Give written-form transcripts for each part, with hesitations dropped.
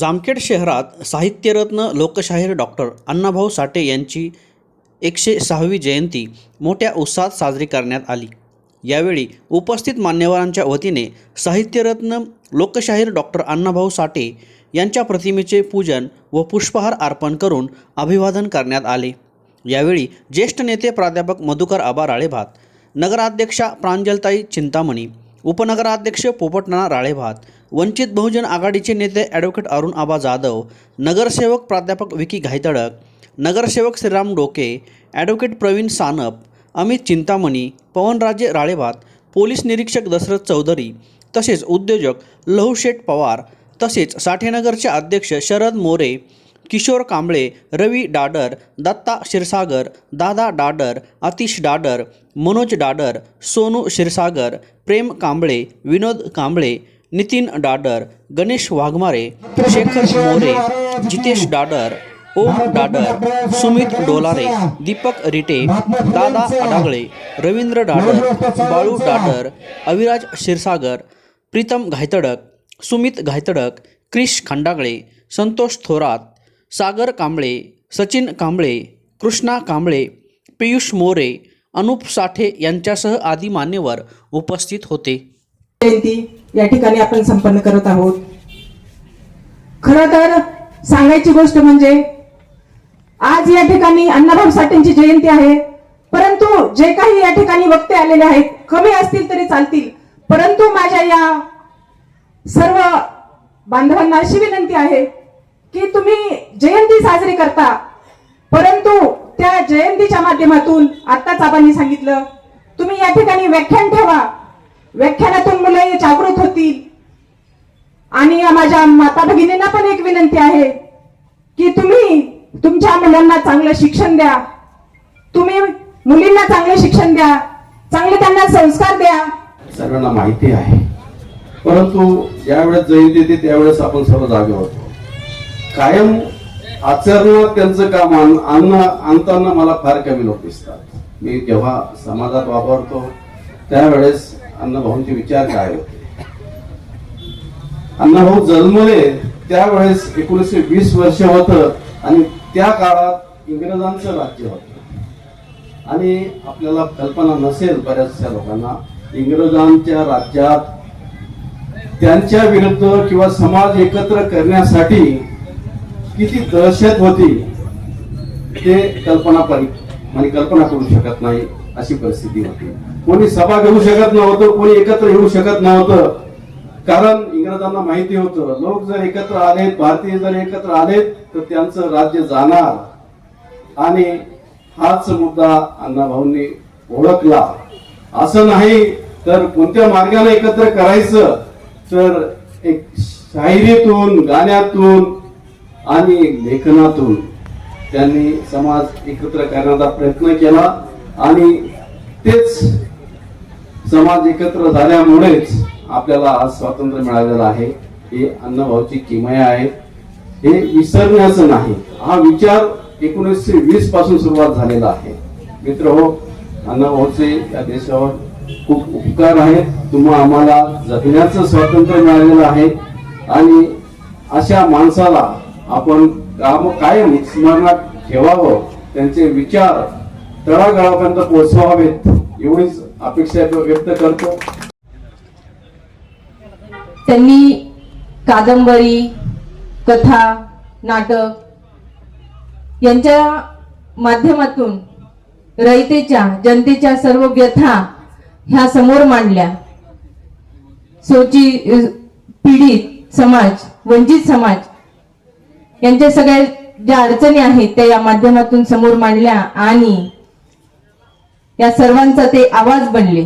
जामखेड शहरात साहित्यरत्न लोकशाहीर डॉक्टर अण्णाभाऊ साठे यांची 106वी जयंती मोठ्या उत्साहात साजरी करण्यात आली। यावेळी उपस्थित मान्यवरांच्या वतीने साहित्यरत्न लोकशाहीर डॉक्टर अण्णाभाऊ साठे यांच्या प्रतिमेचे पूजन व पुष्पहार अर्पण करून अभिवादन करण्यात आले। यावेळी ज्येष्ठ नेते प्राध्यापक मधुकर आबा राळेभात, नगराध्यक्षा प्रांजलताई चिंतामणी, उपनगराध्यक्ष पोपटनाना राळेभात, वंचित बहुजन आघाडीचे नेते ॲडव्होकेट अरुण आबा जाधव, नगरसेवक प्राध्यापक विकी घायतडक, नगरसेवक श्रीराम डोके, ॲडव्होकेट प्रवीण सानप, अमित चिंतामणी, पवनराजे राळेभात, पोलीस निरीक्षक दशरथ चौधरी, तसेच उद्योजक लहूशेठ पवार, तसेच साठेनगरचे अध्यक्ष शरद मोरे, किशोर कांबळे, रवी डाडर, दत्ता क्षीरसागर, दादा डाडर, आतिश डाडर, मनोज डाडर, सोनू क्षीरसागर, प्रेम कांबळे, विनोद कांबळे, नितीन डाडर, गणेश वाघमारे, शेखर मोरे, जितेश डाडर, ओम डाडर, सुमित डोलारे, दीपक रिटे, दादा अडागळे, रवींद्र डाडर, बाळू डाडर, अविराज क्षीरसागर, प्रीतम घायतडक, सुमित घायतडक, क्रिश खंडागळे, संतोष थोरात, सागर कांबळे, सचिन कांबळे, कृष्णा कांबळे, पियुष मोरे, अनुप साठे यांच्यासह आदी मान्यवर उपस्थित होते। जयंती या ठिकाणी आपण संपन्न करत आहोत। खरं तर सांगायची गोष्ट म्हणजे आज या ठिकाणी अण्णाभाऊ साठेंची जयंती आहे, परंतु जे काही या ठिकाणी वक्ते आलेले आहेत कमी असतील तरी चालतील, परंतु माझ्या या सर्व बांधवांना अशी विनंती आहे की तुम्ही जयंती साजरी करता, परंतु त्या जयंतीच्या माध्यमातून आत्ताच आबांनी सांगितलं तुम्ही या ठिकाणी व्याख्यान ठेवा, व्याख्यानातून मुलं जागृत होतील। आणि माझ्या माता भगिनींना पण एक विनंती आहे की तुम्ही तुमच्या मुलांना चांगलं शिक्षण द्या, तुम्ही मुलींना चांगलं शिक्षण द्या, चांगले त्यांना संस्कार द्या। सर्वांना माहिती आहे, परंतु ज्यावेळेस जयंती येते त्यावेळेस आपण सर्व जागे होतो। कायम आचरणात त्यांचं काम आणताना मला फार कमी लोक दिसतात। मी जेव्हा समाजात वापरतो त्यावेळेस अण्णाभाऊंचे विचार काय होते। अण्णाभाऊ जन्मले त्यावेळेस 1920 वर्ष होतं आणि त्या काळात इंग्रजांचं राज्य होतं आणि आपल्याला कल्पना नसेल बऱ्याचशा लोकांना, इंग्रजांच्या राज्यात त्यांच्या विरुद्ध किंवा समाज एकत्र करण्यासाठी किती दहशत होती ते कल्पना करू शकत नाही अशी परिस्थिती होती। कोणी सभा घेऊ शकत नव्हतं, कोणी एकत्र येऊ शकत नव्हतं, कारण इंग्रजांना माहिती होतं लोक जर एकत्र आले, भारतीय जर एकत्र आले तर त्यांचं राज्य जाणार। आणि हाच मुद्दा अण्णाभाऊंनी ओळखला। असं नाही तर कोणत्या मार्गाने एकत्र करायचं, तर एक शायरीतून, गाण्यातून आणि लेखनातून त्यांनी समाज एकत्र करण्याचा प्रयत्न केला आणि तेच समाज एकत्र झाल्यामुळेच आपल्याला आज स्वातंत्र्य मिळालेलं आहे। हे अण्णाभाऊची किमया आहे, हे विसरण्याचं नाही। हा विचार 1920 पासून सुरुवात झालेला आहे। मित्रहो, अण्णाभाऊचे या देशावर खूप उपकार आहेत। तुम्हा आम्हाला जगण्याचं स्वातंत्र्य मिळालेलं आहे आणि अशा माणसाला आपण कायम स्मरणात ठेवावं, त्यांचे विचार तळागाळापर्यंत पोहोचवावेत एवढीच अपेक्षा व्यक्त करतो। त्यांनी कादंबरी, कथा, नाटक यांच्या माध्यमातून रयतेच्या, जनतेच्या सर्व व्यथा ह्या समोर मांडल्या। पीडित समाज, वंचित समाज यांच्या सगळ्या ज्या अडचणी आहेत त्या या माध्यमातून समोर मांडल्या आणि या सर्वांचा ते आवाज बनले।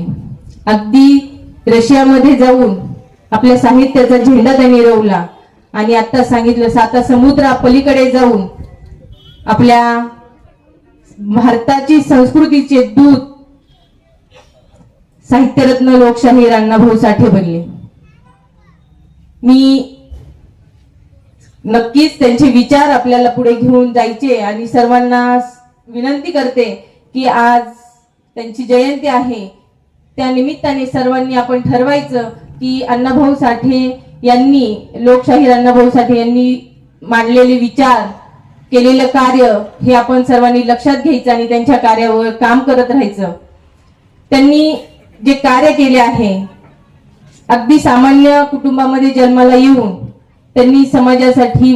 अगदी रशियामध्ये जाऊन आपल्या साहित्याचा झेंडा त्यांनी रोवला आणि आता सांगितलं 7 समुद्रा पलीकडे जाऊन आपल्या भारताची संस्कृतीचे दूत साहित्यरत्न लोकशाहीर अण्णाभाऊ साठे बनले। मी नक्कीच त्यांचे विचार आपल्याला पुढे घेऊन जायचे आणि सर्वांना विनंती करते की आज त्यांची जयंती आहे, त्या निमित्ताने सर्वांनी आपण ठरवायचं की अण्णाभाऊ साठे यांनी लोकशाहीर अण्णाभाऊ साठे यांनी मांडलेले विचार केलेलं कार्य हे आपण सर्वांनी लक्षात घ्यायचं आणि त्यांच्या कार्यावर काम करत राहायचं. त्यांनी जे कार्य केले आहे, अगदी सामान्य कुटुंबामध्ये जन्माला येऊन त्यांनी समाजासाठी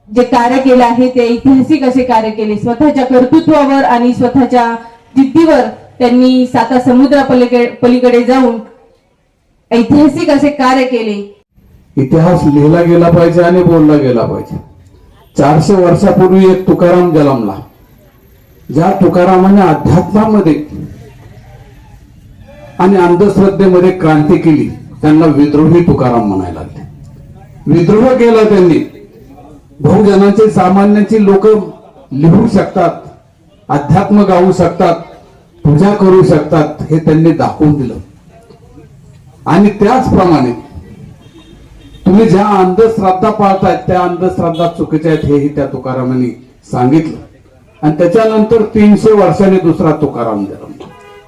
जे कार्य केले आहे ते ऐतिहासिक असे कार्य केले. स्वतःच्या कर्तृत्वावर आणि स्वतःच्या जिद्दीवर त्यांनी साता समुद्रापलीकडे जाऊन ऐतिहासिक असे कार्य केले. इतिहास लिहिला गेला पाहिजे आणि बोलला गेला पाहिजे. 400 वर्षापूर्वी एक तुकाराम जन्मला. ज्या तुकारामाने अध्यात्मामध्ये आणि अंधश्रद्धेमध्ये क्रांती केली त्यांना विद्रोही तुकाराम म्हणायला लागले. विद्रोह केला त्यांनी. बहुजनांचे सामान्यांची लोक लिहू शकतात, अध्यात्म गाऊ शकतात, पूजा करू शकतात हे त्यांनी दाखवून दिलं. आणि त्याचप्रमाणे तुम्ही ज्या अंधश्रद्धा पाळतायत त्या अंधश्रद्धा चुकीच्या आहेत हेही त्या तुकारामांनी सांगितलं. आणि त्याच्यानंतर 300 वर्षांनी दुसरा तुकाराम जन्मला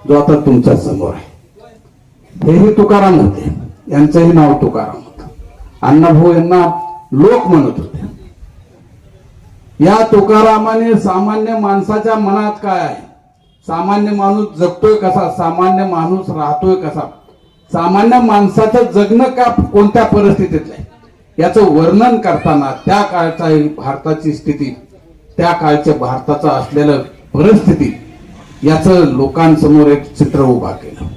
जो आता तुमच्या समोर आहे. हेही तुकाराम होते, यांचंही नाव तुकाराम होतं. अण्णाभाऊ यांना लोक म्हणत होते. या तुकारामाने सामान्य माणसाच्या मनात काय आहे, सामान्य माणूस जगतोय कसा, सामान्य माणूस राहतोय कसा, सामान्य माणसाचं जगणं का कोणत्या परिस्थितीत आहे याचं वर्णन करताना त्या काळचा भारताची स्थिती, त्या काळच्या भारताचा असलेलं परिस्थिती याचं लोकांसमोर एक चित्र उभा केलं.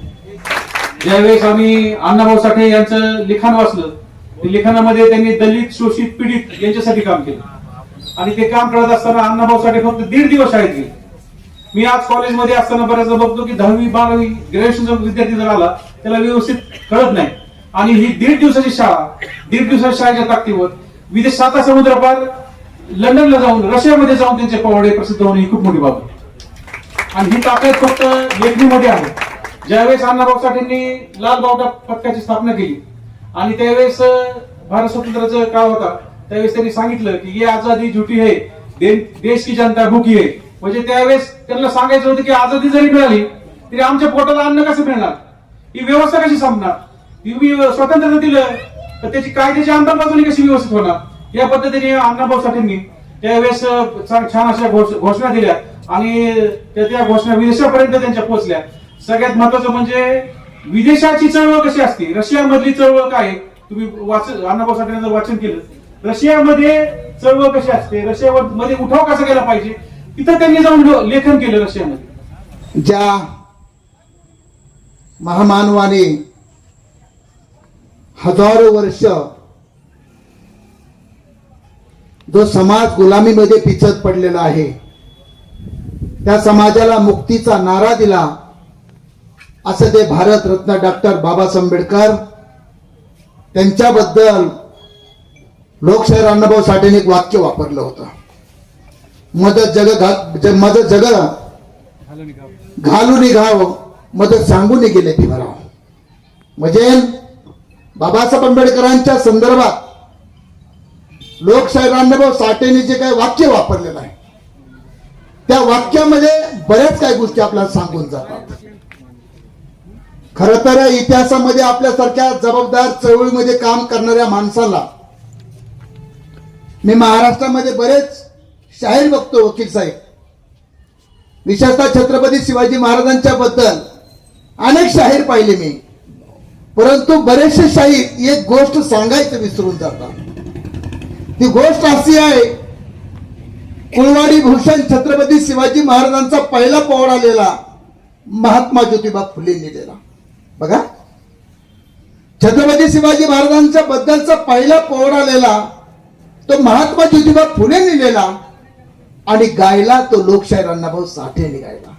ज्यावेळेस आम्ही अण्णाभाऊ साठे यांचं लिखाण वाचलं, लिखाणामध्ये त्यांनी दलित, शोषित, पीडित यांच्यासाठी काम केलं. आणि ते काम करत असताना अण्णाभाऊ साठे फक्त 1.5 दिवस शाळेत गेले. मी आज कॉलेजमध्ये असताना बऱ्याचदा बघतो की 10वी 12वी ग्रॅज्युएशनचा विद्यार्थी जर आला त्याला व्यवस्थित कळत नाही. आणि ही 1.5 दिवसाची शाळा, 1.5 दिवसाच्या शाळेच्या ताकदीवर विदेश साता समुद्रपार लंडनला जाऊन, रशियामध्ये जाऊन त्यांचे पोवाडे प्रसिद्ध होणे ही खूप मोठी बाब आहे. आणि ही ताकद फक्त लेखणीमध्ये आहे. ज्यावेळेस अण्णाभाऊ साठेंनी लाल बावटा पथकाची स्थापना केली आणि त्यावेळेस भारत स्वातंत्र्याचा काळ होता, त्यावेळेस त्यांनी सांगितलं की ये आजादी झुटी है, देश की जनता भूकी है. म्हणजे त्यावेळेस त्यांना सांगायचं होतं की आजादी जरी मिळाली तरी आमच्या पोटाला अन्न कसं मिळणार, ही व्यवस्था कशी संपणार, तुम्ही स्वातंत्र्य दिलं तर त्याची कायद्याची अंमलबजावणी कशी व्यवस्थित होणार. या पद्धतीने अण्णाभाऊ साठेंनी त्यावेळेस छान अशा घोषणा दिल्या आणि त्या घोषणा विदेशापर्यंत त्यांच्या पोहोचल्या. सगळ्यात महत्वाचं म्हणजे विदेशाची चळवळ कशी असते, रशियामधली चळवळ काय, तुम्ही अण्णाभाऊ साठेंचं वाचन केलं, रशियामध्ये चळवळ कशी असते, रशियामध्ये उठाव कसा केला पाहिजे, तिथं त्यांनी जाऊन लेखन केलं. रशियामध्ये ज्या महामानवाने हजारो वर्ष जो समाज गुलामीमध्ये पिचत पडलेला आहे त्या समाजाला मुक्तीचा नारा दिला असं ते भारतरत्न डॉक्टर बाबासाहेब आंबेडकर त्यांच्याबद्दल लोकशाहीर अण्णाभाऊ साठेंनी एक वाक्य वापरलं होतं, मदत जग घालून घाव, मदत सांगून गेले ती भराव. म्हणजे बाबासाहेब आंबेडकरांच्या संदर्भात लोकशाहीर अण्णाभाऊ साठेंनी जे काही वाक्य वापरलेलं आहे त्या वाक्यामध्ये बऱ्याच काही गोष्टी आपल्याला सांगून जातात. खर तर इतिहासामध्ये आपल्यासारख्या जबाबदार चळवळीमध्ये काम करणाऱ्या माणसाला मी महाराष्ट्रामध्ये बरेच शाहीर बघतो, वकील साहेब, विशेषतः छत्रपती शिवाजी महाराजांच्या बद्दल अनेक शाहीर पाहिले मी, परंतु बरेचसे शाहीर एक गोष्ट सांगायचं विसरून जातात. ती गोष्ट अशी आहे, कुळवाडी भूषण छत्रपती शिवाजी महाराजांचा पहिला पोवाडा लिहिला महात्मा ज्योतिबा फुलेंनी लिहिला. बघा, छत्रपती शिवाजी महाराजांच्या बद्दलचा पहिला पोवाडा लिहिला तो महात्मा ज्योतिबा फुलेंनी लिहिला आणि गायला तो लोकशाहीर अण्णाभाऊ साठेंनी गायला.